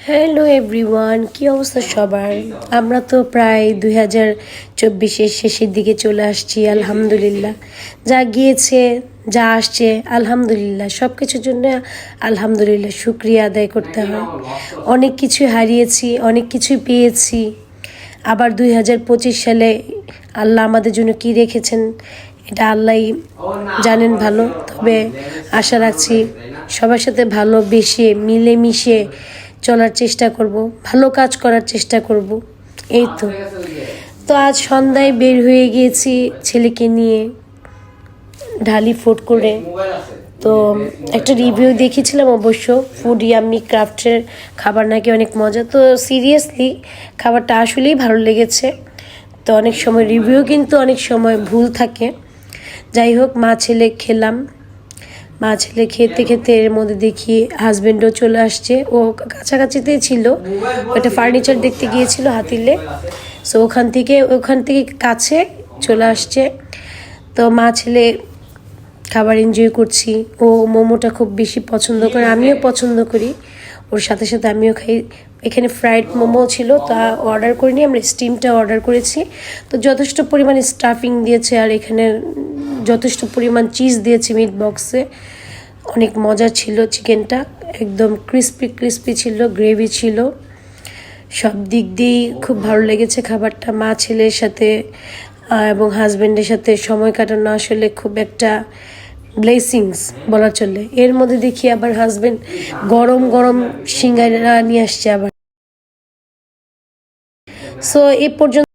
Hello everyone, কি অবস্থা সবার? আমরা তো প্রায় 2024-এর শেষের দিকে চলে আসছি। আলহামদুলিল্লাহ, যা গিয়েছে যা আসছে আলহামদুলিল্লাহ, সব কিছুর জন্য আলহামদুলিল্লাহ শুক্রিয়া আদায় করতে হয়। অনেক কিছু হারিয়েছি, অনেক কিছু পেয়েছি। আবার 2025 সালে আল্লাহ আমাদের জন্য কি রেখেছেন এটা আল্লাহই জানেন ভালো। তবে আশা রাখছি সবার সাথে ভালোবেসে মিলেমিশে চলার চেষ্টা করব, ভালো কাজ করার চেষ্টা করব। এই তো তো আজ সন্ধ্যায় বের হয়ে গিয়েছি ছেলেকে নিয়ে ঢালি ফুড করে। তো একটা রিভিউ দেখেছিলাম অবশ্য, ফুড ইয়াম্মি ক্রাফটের খাবার নাকি অনেক মজা। তো সিরিয়াসলি খাবারটা আসলেই ভালো লেগেছে। তো অনেক সময় রিভিউ কিন্তু অনেক সময় ভুল থাকে। যাই হোক, মা ছেলে খেলাম। মা ছেলে খেতে খেতে এর মধ্যে দেখি হাজব্যান্ডও চলে আসছে। ও কাছাকাছিতেই ছিল, একটা ফার্নিচার দেখতে গিয়েছিল হাতিলে। সো ওখান থেকে কাছে চলে আসছে। তো মা ছেলে খাবার এনজয় করছি। ও মোমোটা খুব বেশি পছন্দ করে, আমিও পছন্দ করি, ওর সাথে সাথে আমিও খাই। এখানে ফ্রাইড মোমো ছিল, তা অর্ডার করিনি, আমরা স্টিমটা অর্ডার করেছি। তো যথেষ্ট পরিমাণে স্টাফিং দিয়েছে, আর এখানে যথেষ্ট পরিমাণ চিজ দিয়েছে মিট বক্সে। অনেক মজা ছিল, চিকেনটা একদম ক্রিস্পি ছিল, গ্রেভি ছিল, সব দিক দিয়েই খুব ভালো লেগেছে খাবারটা। মা ছেলের সাথে এবং হাজব্যান্ডের সাথে সময় কাটানো আসলে খুব একটা ব্লেসিংস বলা চলে। এর মধ্যে দেখি আবার হাজব্যান্ড গরম গরম সিঙ্গারা নিয়ে আসছে আবার। সো এ পর্যন্ত